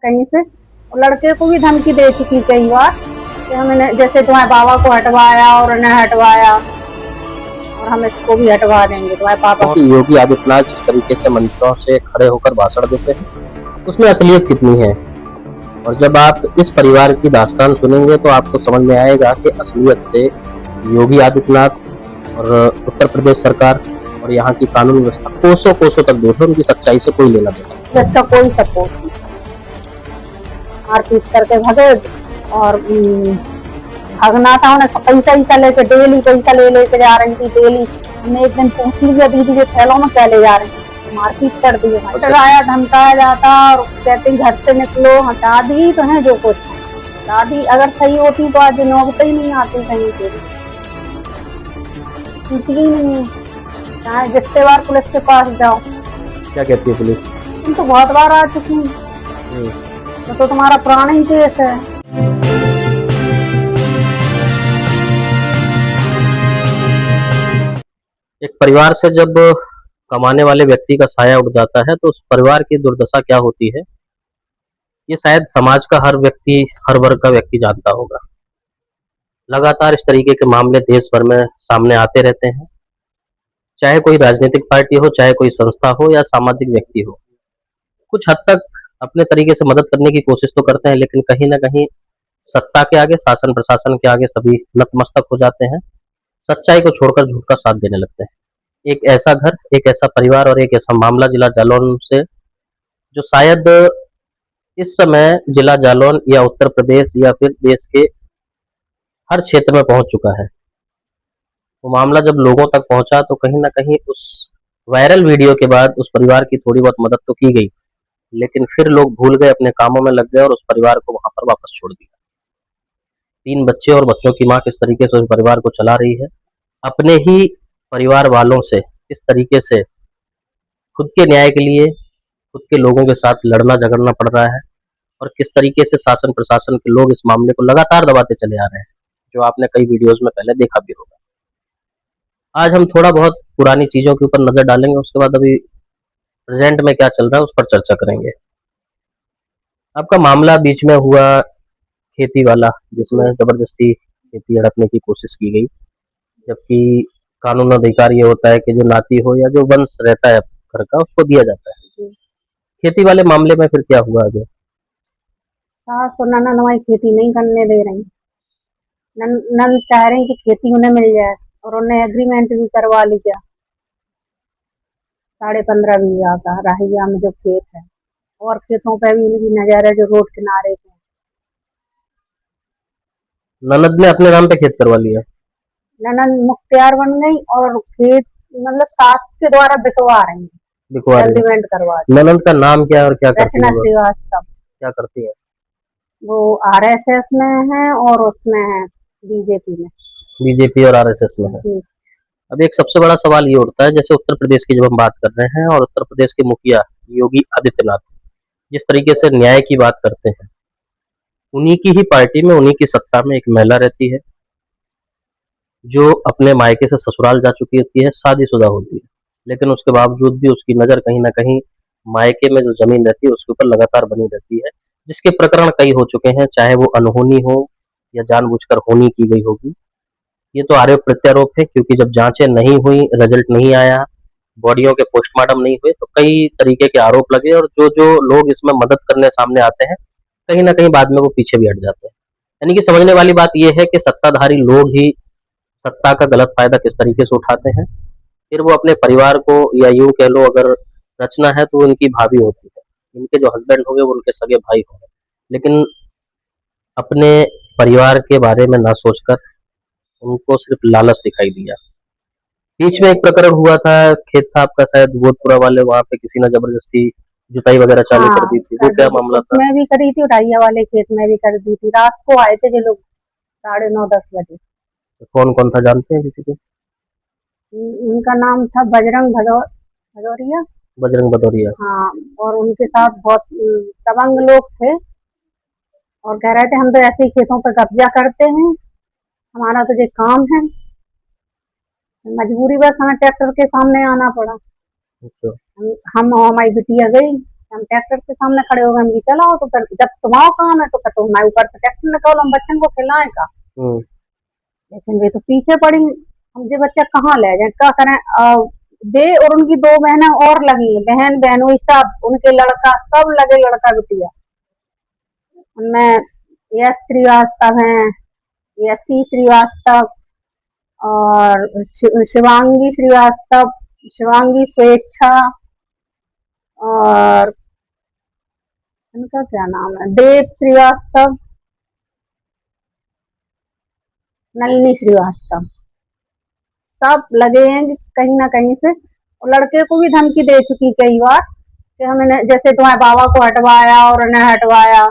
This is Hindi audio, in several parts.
कहीं से, और लड़के को भी धमकी दे चुकी कई बार कि हमने जैसे तुम्हारे बाबा को हटवाया और उन्हें हटवाया और हम इसको भी हटवा देंगे तुम्हारे पापा और योगी आदित्यनाथ जिस तरीके से मंचों से खड़े होकर भाषण देते हैं उसमें असलियत कितनी है। और जब आप इस परिवार की दास्तान सुनेंगे तो आपको समझ में आएगा कि असलियत से योगी आदित्यनाथ और उत्तर प्रदेश सरकार और यहाँ की कानून व्यवस्था कोसों कोसों तक दूर है, उनकी सच्चाई से कोई लेना देना नहीं। जिसका कोई सपोर्ट नहीं, मारपीट करके भगे। और भागना था उन्हें, पैसा लेके डेली पैसा लेके जा रही थी डेली। हमने एक दिन पूछ लिया दीदी के थैलों में क्या ले जा रही थी, मारपीट कर दी, डराया धमकाया जाता और कहते घर से निकलो। हटा दी तो है जो कुछ दादी, अगर सही होती तो आज नौबत ही नहीं आती कहीं पे, ही नहीं है। चाहे जितने बार पुलिस के पास जाओ। क्या कहती है पुलिस? तुम तो बहुत बार आ चुकी हूँ, तो तुम्हारा पुराना ही केस है। एक परिवार से जब कमाने वाले व्यक्ति का साया उठ जाता है तो उस परिवार की दुर्दशा क्या होती है, ये शायद समाज का हर व्यक्ति, हर वर्ग का व्यक्ति जानता होगा। लगातार इस तरीके के मामले देश भर में सामने आते रहते हैं, चाहे कोई राजनीतिक पार्टी हो, चाहे कोई संस्था हो या सामाजिक व्यक्ति हो। कुछ हद तक अपने तरीके से मदद करने की कोशिश तो करते हैं, लेकिन कहीं न कहीं सत्ता के आगे, शासन प्रशासन के आगे सभी नतमस्तक हो जाते हैं, सच्चाई को छोड़कर झूठ का साथ देने लगते हैं। एक ऐसा घर, एक ऐसा परिवार और एक ऐसा मामला जिला जालौन से, जो शायद इस समय जिला जालौन या उत्तर प्रदेश या फिर देश के हर क्षेत्र में पहुंच चुका है। वो मामला जब लोगों तक पहुंचा तो कहीं न कहीं उस वायरल वीडियो के बाद उस परिवार की थोड़ी बहुत मदद तो की गई, लेकिन फिर लोग भूल गए, अपने कामों में लग गए और उस परिवार को वहां पर वापस छोड़ दिया। 3 बच्चे और बच्चों की माँ किस तरीके से उस परिवार को चला रही है, अपने ही परिवार वालों से किस तरीके से खुद के न्याय के लिए खुद के लोगों के साथ लड़ना झगड़ना पड़ रहा है, और किस तरीके से शासन प्रशासन के लोग इस मामले को लगातार दबाते चले आ रहे हैं, जो आपने कई वीडियोज में पहले देखा भी होगा। आज हम थोड़ा बहुत पुरानी चीजों के ऊपर नजर डालेंगे, उसके बाद अभी प्रेजेंट में क्या चल रहा है उस पर चर्चा करेंगे। आपका मामला बीच में हुआ खेती वाला, जिसमें जबरदस्ती खेती हड़पने की कोशिश की गई, जबकि कानून अधिकार ये होता है कि जो नाती हो या जो वंश रहता है घर का उसको दिया जाता है। खेती वाले मामले में फिर क्या हुआ आगे? सास और ननद वही खेती नहीं करने दे रही, ननद चाह रही कि खेती उन्हें मिल जाए और उन्हें एग्रीमेंट भी करवा लिया 15.5 बीघा का राहिया में जो खेत है, और खेतों पे भी उनकी नजर है जो रोड किनारे पे। ननद ने अपने नाम पे खेत करवा लिया? ननद मुख्तियार बन गई और खेत मतलब सास के द्वारा बिकवा रही है, एग्रीमेंट करवा रही। ननद का नाम क्या है और क्या करती है? श्रीवास्तव। क्या करती है वो? आरएसएस में है और उसमें है बीजेपी में। बीजेपी और आरएसएस में है। अब एक सबसे बड़ा सवाल ये उठता है, जैसे उत्तर प्रदेश की जब हम बात कर रहे हैं और उत्तर प्रदेश के मुखिया योगी आदित्यनाथ जिस तरीके से न्याय की बात करते हैं, उन्हीं की ही पार्टी में, उन्हीं की सत्ता में एक महिला रहती है जो अपने मायके से ससुराल जा चुकी होती है, शादीशुदा होती है, लेकिन उसके बावजूद भी उसकी नज़र कहीं न कहीं मायके में जो ज़मीन रहती है उसके ऊपर लगातार बनी रहती है, जिसके प्रकरण कई हो चुके हैं, चाहे वो अनहोनी हो या जानबूझकर होनी की गई होगी। ये तो आरोप प्रत्यारोप है, क्योंकि जब जांचें नहीं हुई, रिजल्ट नहीं आया, बॉडियों के पोस्टमार्टम नहीं हुए, तो कई तरीके के आरोप लगे और जो लोग इसमें मदद करने सामने आते हैं, कहीं न कहीं बाद में वो पीछे भी हट जाते हैं। यानी कि समझने वाली बात ये है कि सत्ताधारी लोग ही सत्ता का गलत फायदा किस तरीके से उठाते हैं, फिर वो अपने परिवार को, या यूं कह लो अगर रचना है तो उनकी भाभी होती है, इनके जो हस्बैंड होंगे वो उनके सगे भाई होंगे, लेकिन अपने परिवार के बारे में ना सोचकर उनको सिर्फ लालच दिखाई दिया। बीच में एक प्रकरण हुआ था, खेत था आपका शायद गोदपुरा वाले, वहां पे किसी ने जबरदस्ती जुताई वगैरह चालू कर दी थी, वो क्या मामला था? मैं भी करी थी, उठाइया वाले खेत में भी कर दी थी। रात को आए थे जो लोग 9:30-10 बजे। कौन कौन था, जानते हैं किसी को? उनका नाम था बजरंग भदौरिया। बजरंग भदौरिया। हाँ, और उनके साथ बहुत दबंग लोग थे और कह रहे थे हम तो ऐसे ही खेतों पर कब्जा करते हैं, हमारा तो ये काम है। मजबूरी बस हमें ट्रैक्टर के सामने आना पड़ा। अच्छा। हम हमारी बिटिया गई हम ट्रैक्टर के सामने खड़े हो गए, हम कि चलाओ, तो फिर जब तुम्हारा काम है तो फिर तुम ऊपर से ट्रैक्टर निकालो, हम बच्चों को खिलाएं का। लेकिन वे तो पीछे पड़ी, हम ये बच्चा कहाँ ले जाए, क्या करें। वे और उनकी दो बहनें और लगी, बहन बहनोई सब, उनके लड़का सब लगे, लड़का बिटिया। उनमें यश श्रीवास्तव हैं, यशी श्रीवास्तव और शिवांगी श्रीवास्तव, शिवांगी स्वेच्छा, और इनका क्या नाम है, देव श्रीवास्तव, नलिनी श्रीवास्तव, सब लगे हैं कि कहीं ना कहीं से। और लड़के को भी धमकी दे चुकी कई बार कि हमें जैसे तुम्हारे बाबा को हटवाया और उन्हें हटवाया,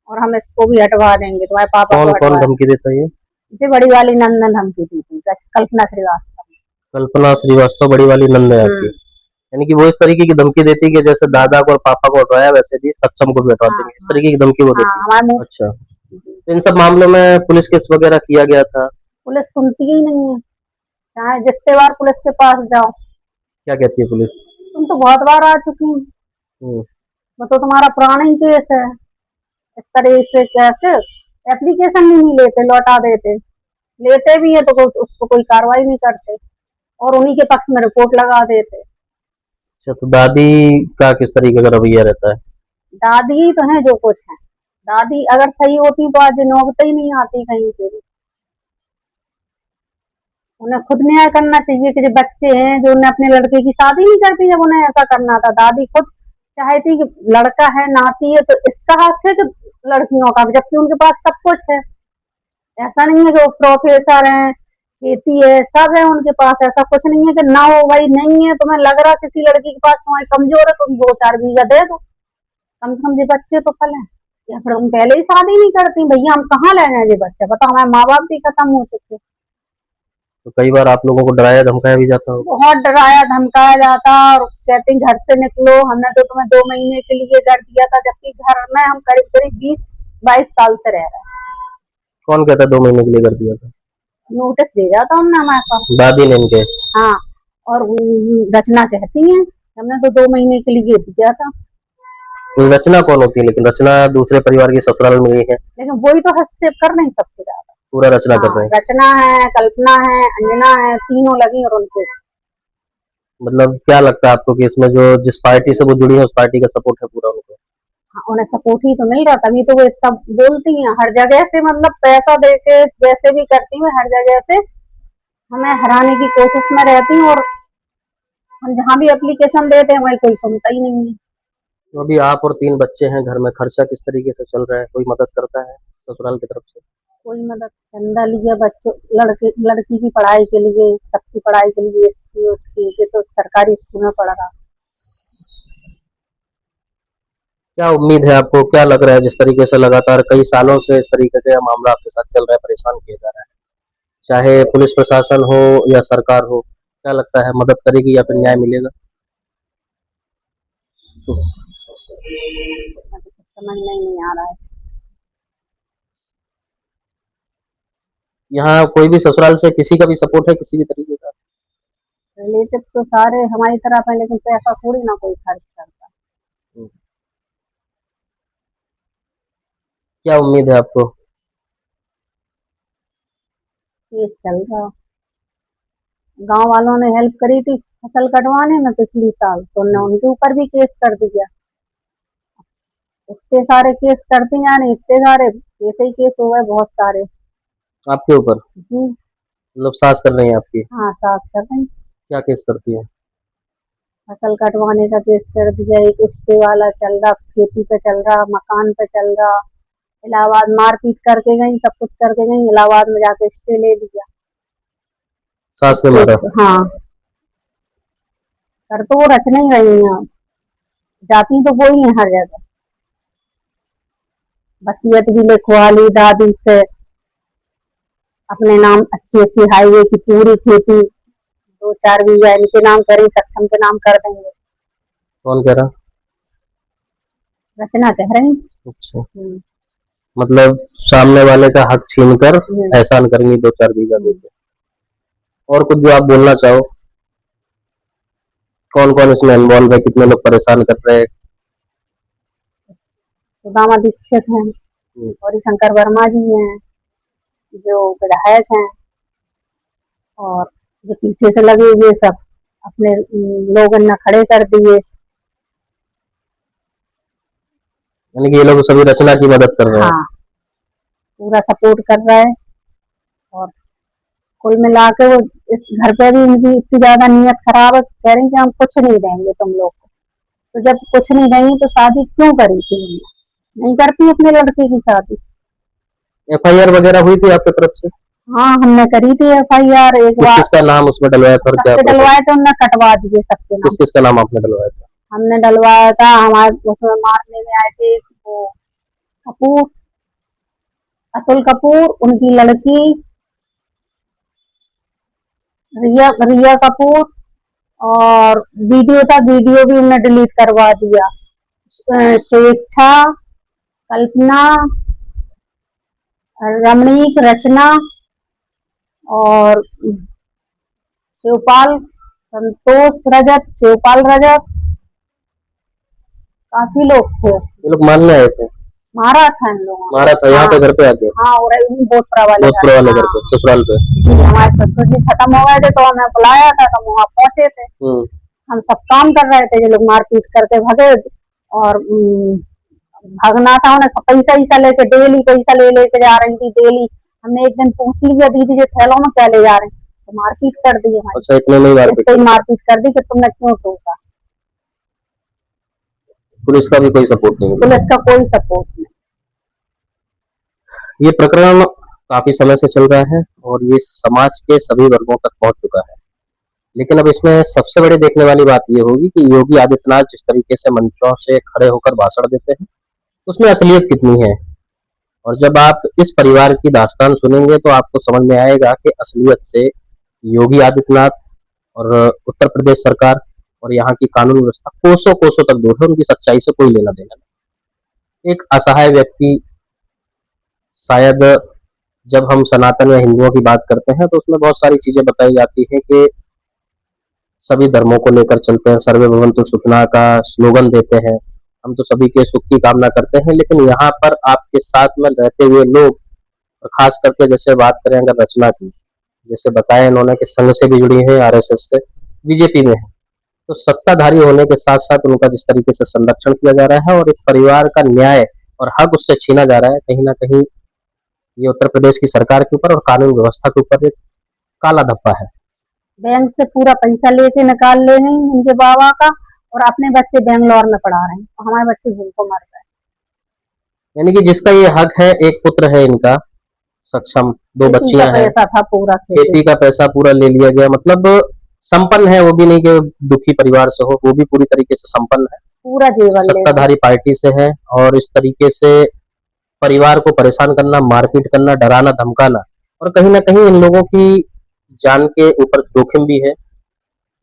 और हम इसको भी हटवा देंगे, तुम्हारे पापा को। कौन धमकी देता है ये? जी बड़ी वाली नंदन धमकी दी थी, कल्पना श्रीवास्तव। कल्पना श्रीवास्तव बड़ी वाली नंद है आपकी, यानी कि वो इस तरीके की धमकी देती है कि जैसे दादा को और पापा को हटवाया वैसे भी सक्षम को भी हटवा देंगे, इस तरीके की धमकी वो देती है। अच्छा, तो इन सब मामलों में पुलिस केस वगैरह किया गया था? पुलिस सुनती ही नहीं है, चाहे जितने बार पुलिस के पास जाओ। क्या कहती है पुलिस? तुम तो बहुत बार आ चुकी, वो तो तुम्हारा पुराना ही केस है, इस तरह से कैसे एप्लीकेशन भी नहीं लेते, लौटा देते, लेते भी है तो उसको कोई कार्रवाई नहीं करते, और उन्हीं के पक्ष में रिपोर्ट लगा देते। अच्छा, तो दादी का किस तरीके का रवैया रहता है? दादी ही तो है जो कुछ है, दादी अगर सही होती तो आज नौबत ही नहीं आती कहीं पे भी। उन्हें खुद न्याय करना चाहिए कि जो बच्चे हैं जो उन्हें अपने लड़के की शादी नहीं करती, जब उन्हें ऐसा करना था, दादी खुद चाहती कि लड़का है, नाती है, तो इसका हक है कि लड़कियों का, जबकि उनके पास सब कुछ है। ऐसा नहीं है कि वो प्रोफेसर हैं, खेती है, सब है उनके पास, ऐसा कुछ नहीं है कि ना हो। भाई नहीं है, तुम्हें लग रहा किसी लड़की के पास तुम्हारी कमजोर है, तुम 2-4 बीघा दे दो, कम से कम ये बच्चे तो फल है। या फिर तुम पहले ही शादी नहीं करती, भैया हम कहाँ ले जाए ये बच्चा, बताओ, हमारे माँ बाप भी खत्म हो चुके। तो कई बार आप लोगों को डराया धमकाया भी जाता हो? बहुत डराया धमकाया जाता, और कहते घर से निकलो, हमने तो तुम्हें 2 महीने के लिए कर दिया था, जबकि घर में हम करीब करीब 20-22 साल से रह रहे हैं। कौन कहता 2 महीने के लिए कर दिया था? नोटिस भेजा था उन्होंने हमारे पास, दादी ने इनके। हाँ, और रचना कहती है हमने तो 2 महीने के लिए दिया था। रचना कौन होती है? लेकिन रचना दूसरे परिवार की ससुराल में गई है, लेकिन वही तो हस्तक्षेप कर रही सबसे ज्यादा, पूरा रचना कर रहे हैं। रचना है, कल्पना है, अंजना है, तीनों लगी, और उनके मतलब क्या लगता है आपको कि इसमें जो जिस पार्टी से वो जुड़ी है उस पार्टी का सपोर्ट है पूरा उनको? हाँ, उन्हें सपोर्ट ही तो मिल रहा, तभी तो वो इतना बोलती हैं हर जगह से, मतलब पैसा देके जैसे भी करती हैं, हर जगह से हमें हराने की कोशिश में रहती हैं, और हम जहाँ भी एप्लीकेशन देते हैं वही कोई सुनता ही नहीं है। तो अभी आप और 3 बच्चे हैं घर में, खर्चा किस तरीके से चल रहा है? कोई मदद करता है ससुराल की तरफ से? कोई मदद, चंदा लिया बच्चों लड़की की पढ़ाई के लिए, सबकी पढ़ाई के लिए, इसकी उसकी, ये तो सरकारी स्कूल में पढ़ रहा। क्या उम्मीद है आपको, क्या लग रहा है जिस तरीके से लगातार कई सालों से इस तरीके का मामला आपके साथ चल रहा है, परेशान किया जा रहा है, चाहे पुलिस प्रशासन हो या सरकार हो, क्या लगता है मदद करेगी या फिर न्याय मिलेगा? समझ में नहीं आ रहा है। यहाँ कोई भी ससुराल से किसी का भी सपोर्ट है किसी भी तरीके का? रिलेटिव तो सारे हमारी तरफ है, लेकिन पैसा थोड़ी ना कोई खर्च करता। क्या उम्मीद है आपको? केस चल रहा, गांव वालों ने हेल्प करी थी फसल कटवाने में पिछली साल, तो उन्होंने उनके ऊपर भी केस कर दिया। इतने सारे केस करती यानी इतने सारे ऐसे ही केस हो गए, बहुत सारे आपके ऊपर? जी, मतलब सास कर रही है आपकी? हाँ, सास कर रही। क्या केस करती है? फसल कटवाने का केस कर दिया, एक स्टे वाला चल रहा, खेती पे चल रहा, मकान पे चल रहा, इलाहाबाद मारपीट करके गई, सब कुछ करके गई, इलाहाबाद में जाके स्टे ले लिया। सास ने मारा? हाँ, कर तो वो रचना ही रही है, जाती तो वो ही है हर जगह। वसीयत भी लिखवा ली दादी से, अपने नाम अच्छी अच्छी हाईवे की पूरी खेती 2-4 बीघा इनके नाम करी, सक्षम के नाम कर देंगे। कौन कह रहा? रचना कह रही। अच्छा, मतलब सामने वाले का हक छीनकर एहसान करेंगी 2-4 बीघा देके। और कुछ जो आप बोलना चाहो? कौन कौन इसमें इन्वॉल्व है, कितने लोग परेशान कर रहे हैं, सुदामा दीक्षित हैं, और शंकर वर्मा जी हैं जो विधायक हैं, और जो पीछे से लगे हुए सब अपने लोग न खड़े कर दिए। यानी कि ये लोग सभी रचना की मदद कर रहे हैं। हाँ, पूरा सपोर्ट कर रहा है। और कुल मिला के वो इस घर पे भी इनकी इतनी ज्यादा नीयत खराब है, कह रही कि हम कुछ नहीं देंगे तुम लोग को। तो जब कुछ नहीं देंगी तो शादी क्यों करी थी? नहीं करती अपने लड़के की शादी। FIR वगैरह हुई थी आपकी तरफ से? हाँ, हमने करी थी FIR एक बार। किसका नाम उसमें डलवाया था? क्या डलवाए थे उनने, कटवा दिए सबके नाम। किसका नाम आपने डलवाया था? हमने डलवाया था, हमारे उसमें मारने में आए थे वो कपूर, अतुल कपूर, उनकी लड़की रिया कपूर, और वीडियो था, वीडियो भी उन्होंने डिलीट करवा दिया। स्वेच्छा, कल्पना, रमणीक, रचना और शिवपाल, संतोष रजत, शिवपाल रजत, काफी लोग थे। ये लोग मानने आए थे? मारा था इन लोगों ने। मारा था यहाँ पे घर पे आके? हाँ, और भोजपुरा वाले घर पे, ससुराल पे। हमारे ससुर जी खत्म हो गए थे तो हमें बुलाया था, तो वहाँ पहुंचे थे। हम सब काम कर रहे थे, ये लोग मारपीट करके भगे, और भागना था उन्हें, पैसा वैसा लेके डेली पैसा लेके जा रही थी डेली। हमने एक दिन पूछ लिया, दीदी के थैलों में क्या ले जा रहे हैं, तो मारपीट कर दी हमारी। अच्छा, इतने में ही मारपीट कर दी कि तुमने क्यों टोका। पुलिस का भी कोई सपोर्ट नहीं? पुलिस का कोई सपोर्ट नहीं। ये प्रकरण काफी समय से चल रहा है और ये समाज के सभी वर्गों तक पहुंच चुका है। लेकिन अब इसमें सबसे बड़ी देखने वाली बात ये होगी कि योगी आदित्यनाथ जिस तरीके से मंचों से खड़े होकर भाषण देते हैं, उसमें असलियत कितनी है। और जब आप इस परिवार की दास्तान सुनेंगे तो आपको समझ में आएगा कि असलियत से योगी आदित्यनाथ और उत्तर प्रदेश सरकार और यहाँ की कानून व्यवस्था कोसों कोसों तक दूर है, उनकी सच्चाई से कोई लेना देना नहीं। एक असहाय व्यक्ति, शायद जब हम सनातन या हिंदुओं की बात करते हैं तो उसमें बहुत सारी चीजें बताई जाती हैं कि सभी धर्मों को लेकर चलते हैं, सर्वे भवन्तु सुखिनः का स्लोगन देते हैं, हम तो सभी के सुख की कामना करते हैं। लेकिन यहाँ पर आपके साथ में रहते हुए लोग, खास करके जैसे बात करें अगर रचना की, जैसे बताया इन्होंने कि संघ से भी जुड़ी है, RSS से, बीजेपी में है, तो सत्ताधारी होने के साथ साथ उनका जिस तरीके से संरक्षण किया जा रहा है और एक परिवार का न्याय और हक उससे छीना जा रहा है, कहीं ना कहीं ये उत्तर प्रदेश की सरकार के ऊपर और कानून व्यवस्था के ऊपर एक काला धब्बा है। बैंक से पूरा पैसा लेके निकाल ले गई उनके बाबा का, और अपने बच्चे बेंगलोर में पढ़ा रहे हैं, और हमारे बच्चे भूखों मर गए। यानी कि जिसका ये हक है, एक पुत्र है इनका सक्षम, 2 बच्चियां हैं, पैसा था पूरा, खेती का पैसा पूरा ले लिया गया। मतलब संपन्न है, वो भी नहीं कि दुखी परिवार से हो, वो भी पूरी तरीके से संपन्न है, पूरा जीवन सत्ताधारी पार्टी से है। और इस तरीके से परिवार को परेशान करना, मारपीट करना, डराना धमकाना, और कहीं ना कहीं इन लोगों की जान के ऊपर जोखिम भी है।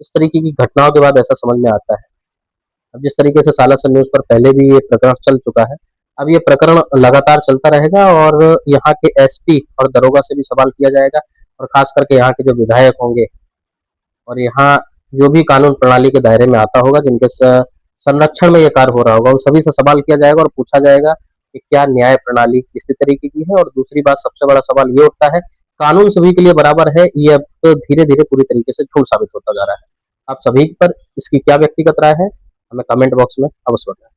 इस तरीके की घटनाओं के बाद ऐसा समझ में आता है। अब जिस तरीके से सालासर न्यूज पर पहले भी ये प्रकरण चल चुका है, अब ये प्रकरण लगातार चलता रहेगा और यहाँ के SP और दरोगा से भी सवाल किया जाएगा, और खास करके यहाँ के जो विधायक होंगे और यहाँ जो भी कानून प्रणाली के दायरे में आता होगा, जिनके संरक्षण में ये कार्य हो रहा होगा, उन सभी से सवाल किया जाएगा और पूछा जाएगा कि क्या न्याय प्रणाली किसी तरीके की है। और दूसरी बात, सबसे बड़ा सवाल ये उठता है, कानून सभी के लिए बराबर है, ये अब तो धीरे धीरे पूरी तरीके से झूठ साबित होता जा रहा है। आप सभी पर इसकी क्या व्यक्तिगत राय है, हमें कमेंट बॉक्स में अवश्य बताएं।